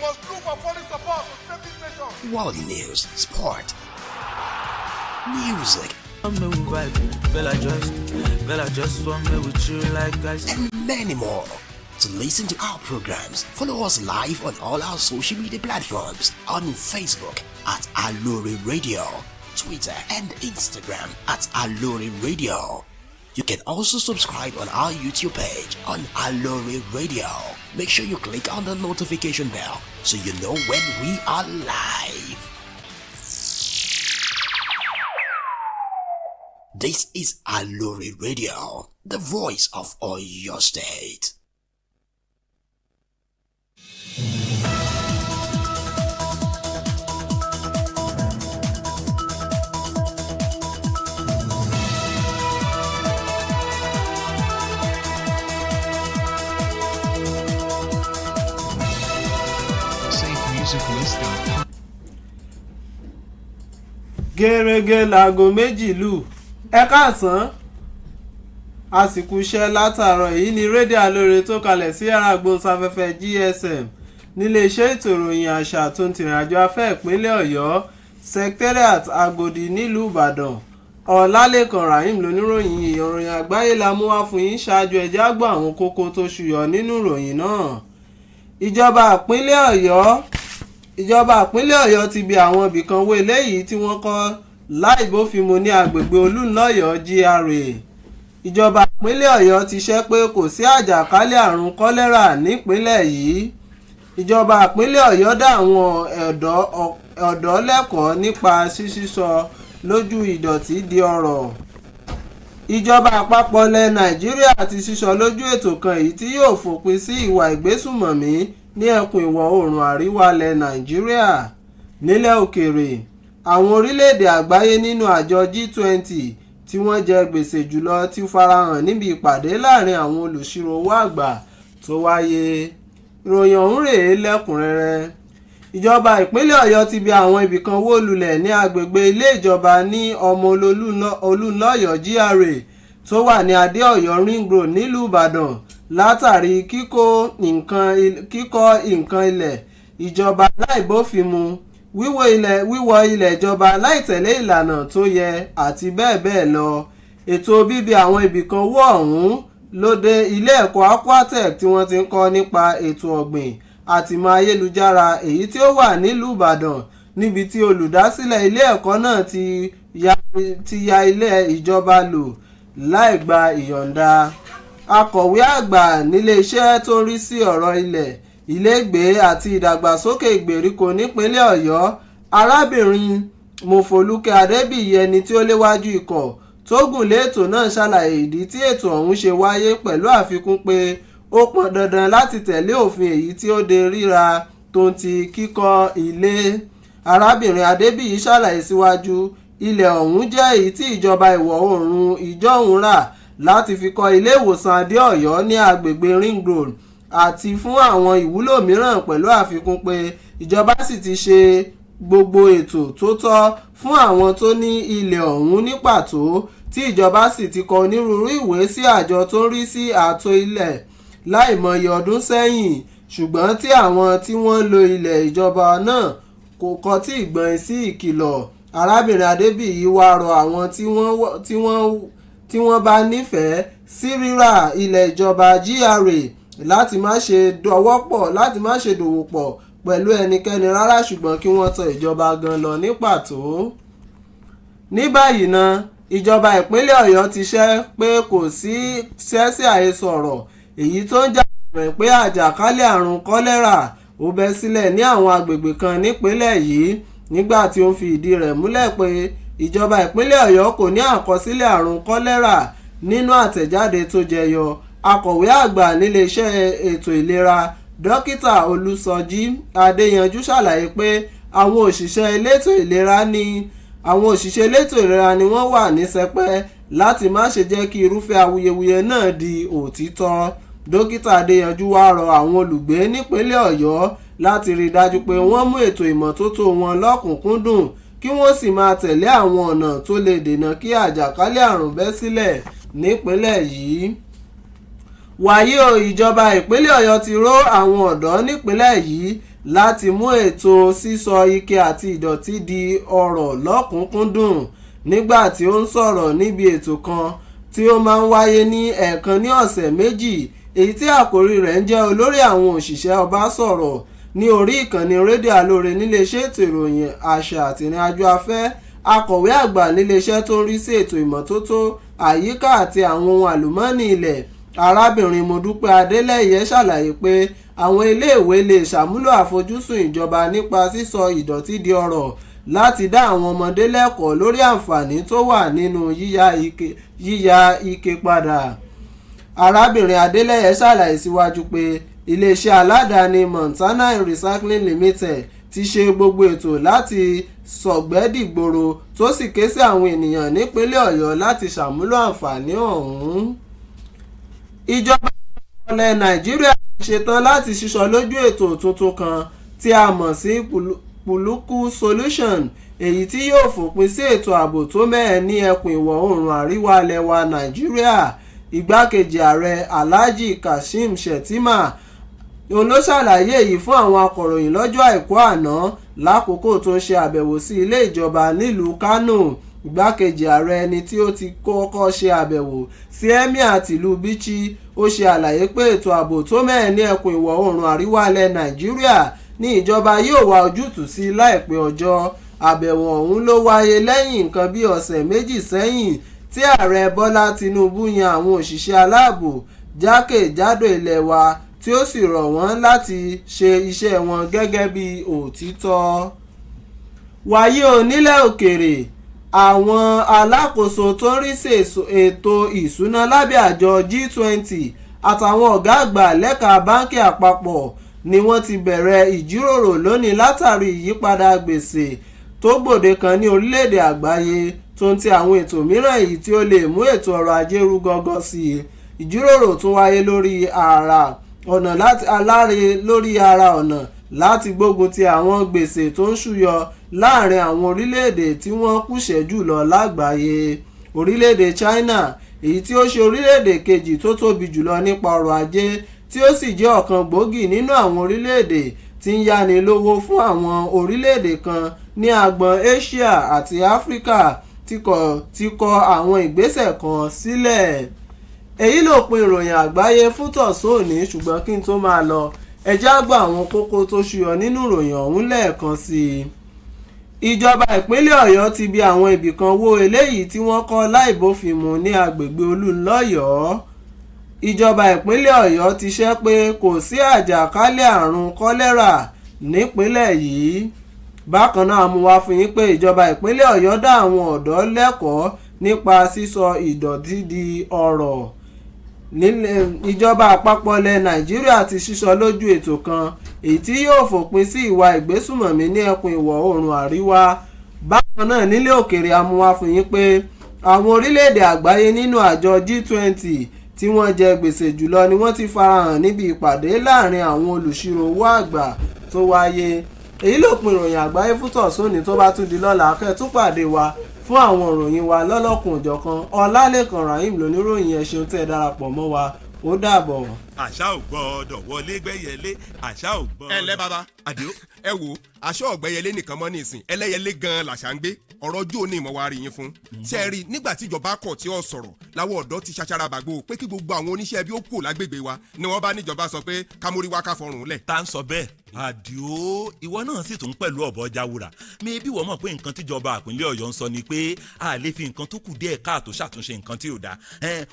must look for foreign support to save this nation. World news, sport, music, Bella just want me with you like guys. and many more. To listen to our programs, follow us live on all our social media platforms on Facebook at Aloore Radio, Twitter and Instagram at Aloore Radio. You can also subscribe on our YouTube page on Aloore Radio. Make sure you click on the notification bell so you know when we are live. This is Aloore Radio, the voice of Oyo State. SafeMusicList.com. gẹ́rẹ́gẹ́ láago méjì lù ẹ káàsán àsìkò iṣẹ́ látàárọ̀ èyí ni rédíò Alóore tó kalẹ̀ sí yàrá gbóhùnsáfẹ́fẹ́ GSM níléeṣẹ́ ètò ìròyìn àṣà tó ń tìrìnàjò afẹ́ ìpínlẹ̀ Ọ̀yọ́ secretariat Agodi nílùú Ìbàdàn Ọlálékan Rahim lóníròyìn ìròyìn àgbáyé la mú wá fún yín ṣáájú ẹjẹ́ àgbọ̀ àwọn kókó tó ṣúyọ nínú ìròyìn náà. Ìjọba ìpínlẹ̀ Ọ̀yọ́ ti bi àwọn ibìkan wó eléyìí tí wọ́n kọ́ láì bófinmu ní agbègbè Olúńlọ́yọ̀ GRA. Ìjọba ìpínlẹ̀ Ọ̀yọ́ ti ṣẹ́ pé kò sí àjàkálẹ̀ àrùn kọ́lẹ́rà nípínlẹ̀ yìí. Ìjọba ìpínlẹ̀ Ọ̀yọ́ dá àwọn ọ̀dọ́ lẹ́kọ̀ọ́ nípa sísísọ lójú ìdọ̀tí di ọ̀rọ̀. Ìjọba àpapọ̀ ilẹ̀ Nàìjíríà ti sísọ lójú ètò kan èyí tí yóò fòpin sí ìwà ìgbésùmọ̀mí ní ẹkùn ìwọ̀ oòrùn àríwá ilẹ̀ Nàìjíríà. Nílẹ̀ òkèèrè, àwọn orílẹ̀-èdè àgbáyé nínú àjọ G20 tí wọ́n jẹ gbèsè jùlọ ti farahàn níbi ìpàdé láàrin àwọn olùṣirò owó àgbà tó wáyé. Ìròyìn ọ̀hún rèé lẹ́kùnrẹ́rẹ́. Ìjọba ìpínlẹ̀ Ọ̀yọ́ ti bi àwọn ibìkan wó lulẹ̀ ní agbègbè ilé ìjọba ní ọmọ Olúńlọ́yọ̀ GRA tó wà ní Adé-Ọ̀yọ́ Ring Road nílùú Ìbàdàn látàrí kíkọ́ nǹkan ilẹ̀ ìjọba láìbófinmu, wíwọ ilẹ̀ ìjọba láìtẹ̀lé ìlànà tó yẹ àti bẹ́ẹ̀ bẹ́ẹ̀ lọ. Ètò bíbi àwọn ibìkan wó ọ̀hún ló dé ilé ẹ̀kọ́ Aquatech tí wọ́n ti ń kọ́ nípa ètò ọ̀gbìn àtìmọ̀ ayélujára èyí tí ó wà nílùú Ìbàdàn níbi tí olùdásílẹ̀ ilé ẹ̀kọ́ náà ti ya ilé ìjọba lò láì gba ìyọ̀ǹda. Akọ̀wé àgbà níléeṣẹ́ tó ń rí sí ọ̀rọ̀ ilẹ̀, ilégbèé àti ìdàgbàsókè ìgbèríko nípínlẹ̀ Ọ̀yọ́ arábìnrin Mọ́fọlúkẹ́ Adébíyì ẹni tí ó léwájú ikọ̀ tó gùn lé ètò náà ṣàlàyé ìdí tí ètò ọ̀hún ṣe wáyé pẹ̀lú àfikún pé ó pọn dandan láti tẹ̀lé òfin èyí tí ó de ríra tó ń ti kíkọ́ ilé. Arábìnrin Adébíyì ṣàlàyé síwájú ilẹ̀ ọ̀hún jẹ́ èyí tí ìjọba ìwọ̀ oòrùn Ìjọ̀hún rà láti fi kọ́ ilé ìwòsàn Adé-Ọ̀yọ́ ní agbègbè Ring Road àti fún àwọn ìwúlò mìíràn pẹ̀lú àfikún pé ìjọba sì ti ṣe gbogbo ètò tó tọ́ fún àwọn tó ní ilẹ̀ ọ̀hún ní pàtó tí ìjọba sì ti kọ onírúurú ìwé sí àjọ tó ń rí sí ààtò ilẹ̀ láìmọye ọdún sẹ́yìn, ṣùgbọ́n tí àwọn tí wọ́n lo ilẹ̀ ìjọba náà kò kọtí ìgbọ̀n sí ìkìlọ̀. Arábìnrin Adébíyì wá rọ àwọn tí wọ́n bá nífẹ̀ẹ́ sí rírà ilẹ̀ ìjọba GRA láti má ṣe dòwò pọ̀ pẹ̀lú ẹnikẹ́ni rárá ṣùgbọ́n kí wọ́n tọ̀ ìjọba gan lọ ní pàtó. Ní báyìí náà, ìjọba ìpínlẹ̀ Ọ̀yọ́ ti ṣẹ́ pé kò sí ṣẹ́sí àhesọ ọ̀rọ̀ èyí tó ń jà rẹ̀ pé àjàkálẹ̀ àrùn kọ́lẹ́rà ó bẹ́ sílẹ̀ ní àwọn agbègbè kan nípínlẹ̀ yìí nígbà tí ó ń fi ìdí rẹ̀ múlẹ̀ pé ìjọba ìpínlẹ̀ Ọ̀yọ́ kò ní àkọsílẹ̀ àrùn kọ́lẹ́rà. Nínú àtẹ̀jáde tó jẹyọ, akọ̀wé àgbà níléeṣẹ́ ètò ìlera dókítà Olúsọjí Adéyanjú ṣàlàyé pé àwọn òṣìṣẹ́ elétò ìlera ni wọ́n wà ní sẹpẹ́ láti má ṣe jẹ́ kí irúfẹ́ awuyewuye náà di òtítọ́. Dókítà Adéyanjú wá rọ àwọn olùgbé nípínlẹ̀ Ọ̀yọ́ láti rí dájú pé wọ́n mú ètò ìmọ́tótó wọn lọ́kùnkúndùn kí wọ́n sì máa tẹ̀lé àwọn ọ̀nà tó lè dènà kí àjàkálẹ̀ àrùn bẹ́ sílẹ̀ nípínlẹ̀ yìí. Wàyí o, ìjọba ìpínlẹ̀ Ọ̀yọ́ ti ró àwọn ọ̀dọ́ nípínlẹ̀ yìí láti mú ètò sísọ ike àti ìdọ̀tí di ọ̀rọ̀ lọ́kùnkúndùn nígbà tí ó ń sọ̀rọ̀ níbi ètò kan tí ó máa ń wáyé ní ẹ̀ẹ̀kan ní ọ̀sẹ̀ méjì èyí tí àkòrí rẹ̀ ń jẹ́ olórí àwọn òṣìṣẹ́ ọba sọ̀rọ̀ ní orí ìkànnì rédíò Alóore níléeṣẹ́ ètò ìròyìn àṣà àti ìrìnàjò afẹ́. Akọ̀wé àgbà níléeṣẹ́ tó ń rí sí ètò ìmọ́tótó àyíká àti àwọn ohun àlùmọ́ọ́nì ilẹ̀ arábìnrin Modúpẹ́ Adélẹ́yẹ ṣàlàyé pé àwọn iléèwé lè ṣàmúlò àfojúsùn ìjọba nípa sísọ ìdọ̀tí di ọrọ̀ láti dá àwọn ọmọdé lẹ́kọ̀ọ́ lórí àǹfààní tó wà nínú yíya ike padà. Arábìnrin Adélẹ́yẹ ṣàlàyé síwájú pé iléeṣẹ́ aládàáni Montana Recycling Limited ti ṣe gbogbo ètò láti sọ̀gbẹ́dìgboro tó sì ké sí àwọn ènìyàn nípínlẹ̀ Ọ̀yọ́ láti ṣàmúlò àǹfààní ọ̀hún. Ìjọba ilẹ̀ Nàìjíríà ṣetán láti ṣíṣọ lójú ètò tuntun kan tí a mọ̀ sí Pùlùkù Solution èyí tí yóò fòpin sí ètò ààbò tó mẹ́hẹ ní ẹkùn ìwọ̀ oòrùn àríwá ilẹ̀ wa Nàìjíríà. Igbákejì ààrẹ Alhaji Kashim Shettima òun ló ṣàlàyé èyí fún àwọn akọ̀ròyìn lọ́jọ́ àìkú àná lákòókò tó ń ṣe àbẹ̀wò sí ilé ìjọba nílùú Kánò. Igbákejì ààrẹ ẹni tí ó ti kọ́kọ́ ṣe àbẹ̀wò sí Emir tìlú Bichi ó ṣe àlàyé pé ètò ààbò tó mẹ́hẹ ní ẹkùn ìwọ̀ oòrùn àríwá ilẹ̀ Nàìjíríà ní ìjọba yóò wá ojútùú sí láìpẹ́ ọjọ́. Àbẹ̀wò ọ̀hún ló wáyé lẹ́yìn nǹkan bí ọ̀sẹ̀ méjì sẹ́yìn tí ààrẹ Bọ́lá Tinubu yan àwọn òṣìṣẹ́ aláàbò jákèjádò ilẹ̀ wa tí ó sì rọ̀ wọ́n láti ṣe iṣẹ́ wọn gẹ́gẹ́ bí òtítọ́. Wàyí ò nílẹ̀ òkèrè àwọn alákòóso tó ń rí sí ètò ìṣúná lábẹ́ àjọ G20 àtàwọn ọ̀gá àgbà lẹ́ka báńkì àpapọ̀ ni wọ́n ti bẹ̀rẹ̀ ìjíròrò lónìí látàrí ìyípadà gbèsè tó gbòde kan ní orílẹ̀-èdè àgbáyé tó ń ti àwọn ètò mìíràn èyí tí ó lè mú ètò ọrọ̀ ajé rú gọ́gọ́ sí i. Ìjíròrò tún wáyé lórí ara ọ̀nà láti gbógun ti àwọn gbèsè tó ń ṣúyọ láàrin àwọn orílẹ̀-èdè tí wọ́n kúṣẹ̀ jùlọ lágbàáyé. Orílẹ̀-èdè China èyí tí ó ṣe orílẹ̀-èdè kejì tó tóbi jùlọ nípa ọrọ̀ ajé tí ó sì jẹ́ ọ̀kan gbòógì nínú àwọn orílẹ̀-èdè tí ń yáni lówó fún àwọn orílẹ̀-èdè kan ní agbọn Asia àti Áfíríkà ti kọ àwọn ìgbésẹ̀ kan sílẹ̀. Èyí ló pin ìròyìn àgbáyé fún tọ̀sán òní ṣùgbọ́n kí n tó máa lọ ẹ já gbọ́ àwọn kókó tó ṣúyọ nínú ìròyìn ọ̀hún lẹ́ẹ̀kan sí i. Ìjọba ìpínlẹ̀ Ọ̀yọ́ ti bi àwọn ibìkan wó eléyìí tí wọ́n kọ́ láìbófinmu ní agbègbè Olúńlọ́yọ̀ọ́. Ìjọba ìpínlẹ̀ Ọ̀yọ́ ti ṣẹ́ pé kò sí àjàkálẹ̀ àrùn kọ́lẹ́rà nípínlẹ̀ yìí. Bákan náà mú wá fún yín pé ìjọba ìpínlẹ̀ Ọ̀yọ́ dá àwọn ọ̀dọ́ lẹ́kọ̀ọ́ nípa sísọ ìdọ̀tí di ọrọ̀. Ìjọba àpapọ̀ ilẹ̀ Nàìjíríà ti ṣíṣọ lójú ètò kan èyí tí yóò fòpin sí ìwà ìgbésùmọ̀mí ní ẹkùn ìwọ̀ oòrùn àríwá. Bákan náà nílé òkèèrè a mú wá fún yín pé àwọn orílẹ̀-èdè àgbáyé nínú àjọ G20 tí wọ́n jẹ gbèsè jùlọ ni wọ́n ti farahàn níbi ìpàdé láàrin àwọn olùṣirò owó àgbà tó wáyé. Èyí ló pin ìròyìn àgbáyé fún tọ̀sán tó bá tún di lọ́la kẹ́ tún pàdé wa fún àwọn ìròyìn wa lọ́lọ́kùn òjọ̀kan. Ọlálékan Rahim lóníròyìn ẹ ṣeun tẹ́ darapọ̀ mọ́ wa ó dàbọ̀. àṣà ò gbọ́dọ̀ wọlé gbẹ́yẹlé àṣà ò gbọ́dọ̀. ẹ ǹlẹ́ bàbá àdìo ẹ wo aṣọ ọ̀gbẹ́yẹlé nìkan mọ́ nísìn ẹlẹ́yẹlé gan-an làṣà ń gbé ọ̀rọ̀ ojú òní ìmọ̀ wa rí yín fún. ṣé ẹ rí nígbà tí ìjọba kọ̀ tí ó sọ̀rọ̀ láwọn ọ̀dọ́ ti ṣaṣara bàgbó pé kí gbogbo àwọn oníṣẹ́ bí ó kù lágbègbè wa ni wọ́n bá níjọba sọ pé kámórí wá ká fọrùn lẹ̀. tá ń sọ bẹ́ẹ̀ àdìo ìwọ náà sì tún pẹ̀lú ọ̀bọ jáwúra mi bí wọ́n mọ̀ pé nǹkan tíjọba àpínlẹ̀ Ọ̀yọ́ ń sọ ni pé a lè fi nǹkan tó kù díẹ̀ káàtó ṣàtúnṣe nǹkan tí ò dáa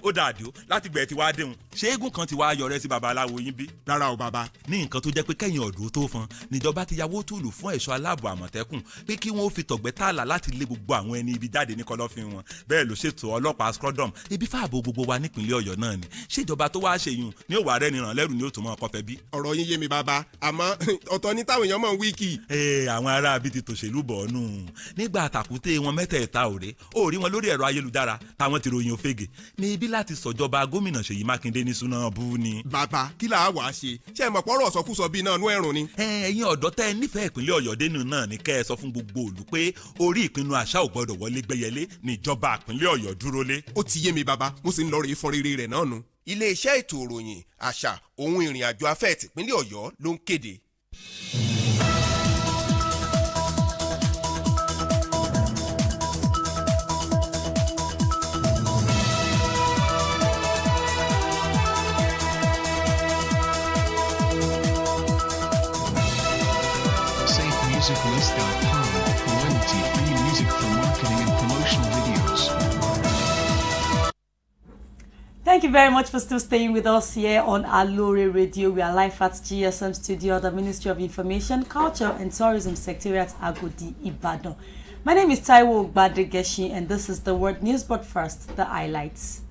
ó dáa àdìo láti gbẹ̀ tí wàá déhùn ṣé eégún kan ti wá yọrẹ sí babaláwo yín bí. rárá o bàbá. ní nǹkan tó jẹ́ pé kẹ́yìn ọ̀dọ́ tó fọn níjọba ti yàwó tùlù fún ẹ̀ṣọ́ aláàbò àmọ̀tẹ́kùn pé kí wọ́n fi tọ̀gbẹ́ tààlà láti lé gbogbo àwọn ẹni ibi jáde ní kọ̀lọ̀fín wọn bẹ́ẹ̀ ló ṣètò ọlọ́pàá scrodom ibi fáàbò gbogbo wa nípìnlẹ̀ Ọ̀yọ́ náà ni ṣèjọba tó wáá ṣèyún ní òwà rẹ̀ nìràn lẹ́rù ni ó tún mọ́ ọkọ̀ fẹ́ bí. ọ̀rọ̀ yín yé mi bàbá àmọ́ ọ̀tọ̀ ní táwọn èèyàn mọ̀ ń wíìkì. àwọn ará bíi ti tòṣèlú bọ̀ ọ́nù nígbà àtàkùté wọn mẹ́tẹ̀ẹ̀ta òré ó rí wọn lórí ẹ̀rọ ayélujára táwọn ti ròyìn òfegè ní ibi láti sọ̀jọba gómìnà Ṣèyí Mákindé ní súná bú ni. bàbá kí làá wàá ṣe ṣé ẹ mọ̀ pọ́rọ̀ sọkúsọ bíi náà nú ẹ̀rùn ni. ẹ̀yin ọ̀dọ́ tẹ́ ẹ nífẹ̀ẹ́ ìpínlẹ̀ Ọ̀yọ́ dénú náà ni kẹ́ ẹ sọ fún gbogbo òlú pé orí ìpinnu àṣà ò gbọ́dọ̀ wọlé gbẹ́yẹlé níjọba ìpínlẹ̀ Ọ̀yọ́ dúró lé. ó ti yé mi bàbá mo sì ń lọ rèé fọn rere rẹ̀ náà nu. iléeṣẹ́ ètò ìròyìn àṣà ohun ìrìn àjò afẹ́ tìpínlẹ̀ Ọ̀yọ́ ló ń kéde. musiclist.com for royalty-free music for marketing and promotional videos. Thank you very much for still staying with us here on Aloore Radio. We are live at GSM Studio, the Ministry of Information, Culture and Tourism Secretariat, Agodi, Ibadan. My name is Taiwo Ogbadegeshi and this is the World News, but first, the highlights.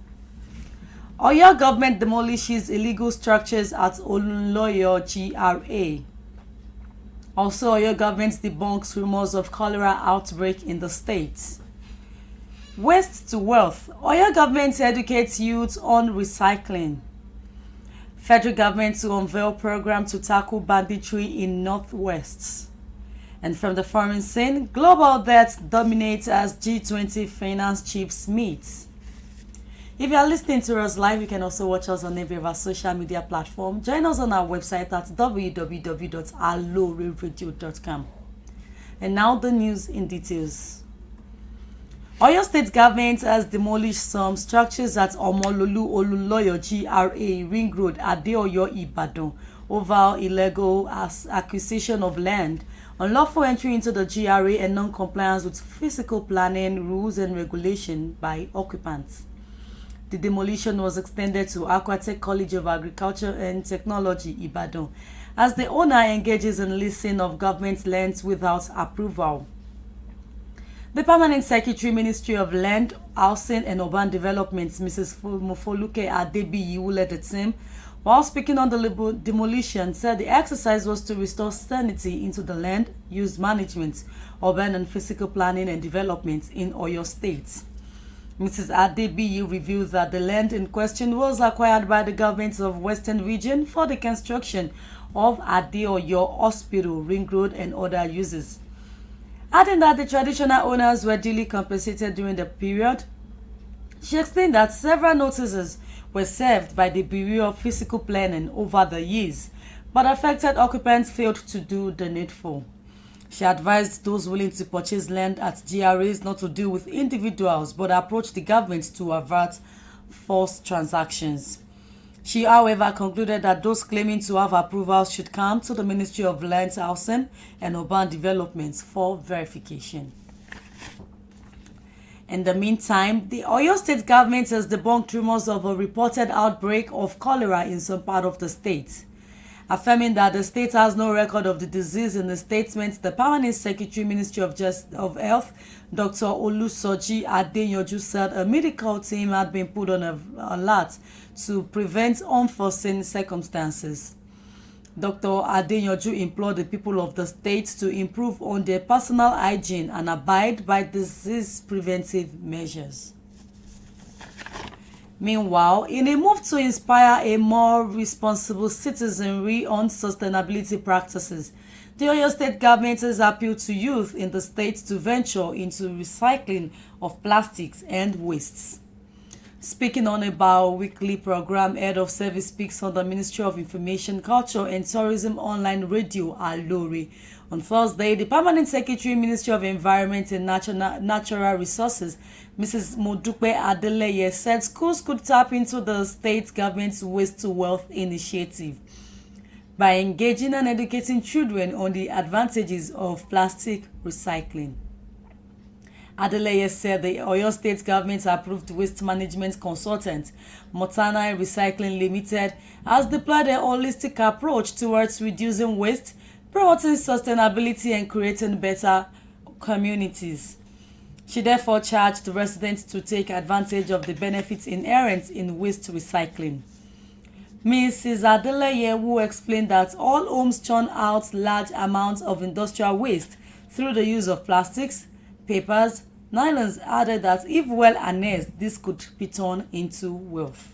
Oyo government demolishes illegal structures at Aloore GRA. Also, Oyo government debunks rumors of cholera outbreak in the state. Waste to wealth. Oyo government educates youth on recycling. Federal government to unveil program to tackle banditry in Northwest. And from the foreign scene, global debt dominates as G20 finance chiefs meet. If you are listening to us live, you can also watch us on every of our social media platform. Join us on our website at www.aloreradio.com. And now the news in details. Oyo State government has demolished some structures at Omololu Oluloyo GRA Ring Road, Adeoyo, Ibadan over illegal acquisition of land, unlawful entry into the GRA and non-compliance with physical planning rules and regulation by occupants. The demolition was extended to Aquatech College of Agriculture and Technology, Ibadan, as the owner engages in leasing of government lands without approval. The Permanent Secretary, Ministry of Land, Housing and Urban Development, Mrs. Mofoluke Adebiyi, who led the team, while speaking on the demolition, said the exercise was to restore sanity into the land use management, urban and physical planning and development in Oyo State. Mrs. Adebiyi revealed that the land in question was acquired by the government of Western Region for the construction of Adeoyo Hospital, Ring Road and other uses. Adding that the traditional owners were duly compensated during the period, she explained that several notices were served by the Bureau of Physical Planning over the years, but affected occupants failed to do the needful. She advised those willing to purchase land at GRAs not to deal with individuals but approach the government to avert false transactions. She, however, concluded that those claiming to have approvals should come to the Ministry of Land, Housing and Urban Development for verification. In the meantime, the Oyo State government has debunked rumors of a reported outbreak of cholera in some part of the state. Affirming that the state has no record of the disease in the statement, the Permanent Secretary, Ministry of Health, Dr. Olusoji Adeyanju, said a medical team had been put on alert to prevent unforeseen circumstances. Dr. Adeyanju implored the people of the state to improve on their personal hygiene and abide by disease preventive measures. Meanwhile, in a move to inspire a more responsible citizenry on sustainability practices, the Oyo State government has appealed to youth in the state to venture into recycling of plastics and wastes. Speaking on a bi-weekly program, Head of Service speaks on the Ministry of Information, Culture and Tourism online radio, Aloore. On Thursday, the Permanent Secretary, Ministry of Environment and Natural Resources, Mrs. Modupe Adeleye, said schools could tap into the state government's Waste to Wealth initiative by engaging and educating children on the advantages of plastic recycling. Adeleye said the Oyo State government approved waste management consultant Motana Recycling Limited has deployed a holistic approach towards reducing waste, promoting sustainability and creating better communities. She therefore charged residents to take advantage of the benefits inherent in waste recycling. Mrs. Adeleye, who explained that all homes churn out large amounts of industrial waste through the use of plastics, papers, nylons, added that if well harnessed, this could be turned into wealth.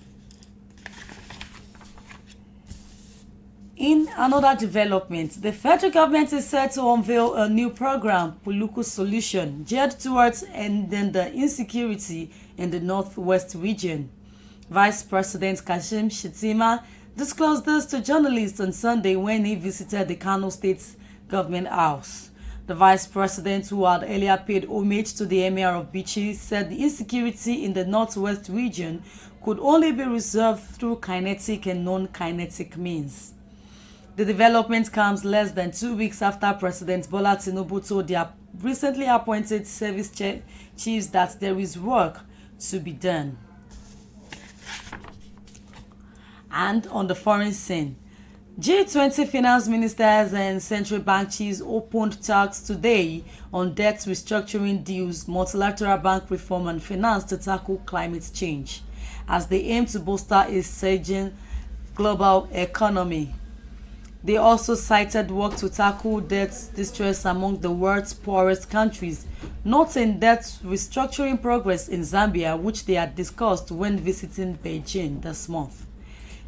In another development, the federal government is set to unveil a new program, Puluku Solution, geared towards ending the insecurity in the Northwest region. Vice President Kashim Shettima disclosed this to journalists on Sunday when he visited the Kano State Government House. The Vice President, who had earlier paid homage to the Emir of Bichi, said the insecurity in the Northwest region could only be resolved through kinetic and non-kinetic means. The development comes less than 2 weeks after President Bola Tinubu told their recently appointed service chiefs that there is work to be done. And on the foreign scene, G20 finance ministers and central bank chiefs opened talks today on debt restructuring deals, multilateral bank reform and finance to tackle climate change, as they aim to bolster a surging global economy. They also cited work to tackle debt distress among the world's poorest countries, noting debt restructuring progress in Zambia, which they had discussed when visiting Beijing this month.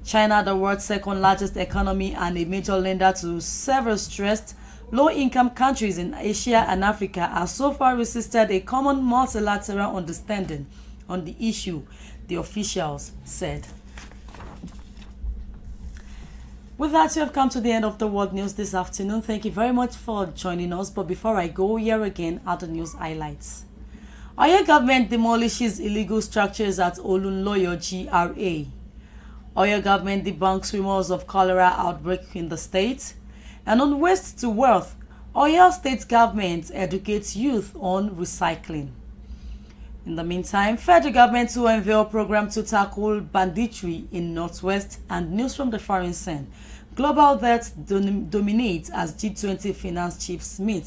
China, the world's second largest economy and a major lender to several stressed, low-income countries in Asia and Africa, has so far resisted a common multilateral understanding on the issue, the officials said. With that, we have come to the end of the World News this afternoon. Thank you very much for joining us. But before I go, here again are the news highlights. Oyo government demolishes illegal structures at Olunloyo GRA. Oyo government debunks rumors of cholera outbreak in the state. And on waste to wealth, Oyo state government educates youth on recycling. In the meantime, federal government will unveil program to tackle banditry in Northwest. And news from the foreign scene. Global debt dominates as G20 finance chiefs meet.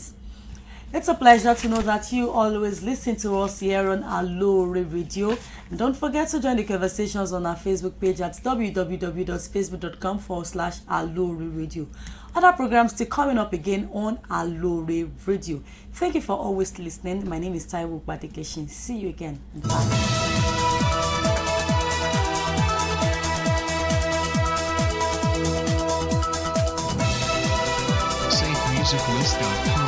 It's a pleasure to know that you always listen to us here on Aloore Radio. And don't forget to join the conversations on our Facebook page at www.facebook.com/Aloore Radio. Other programs still coming up again on Aloore Radio. Thank you for always listening. My name is Taiwo Badekeshin. See you again. Bye. SafeMusicList.com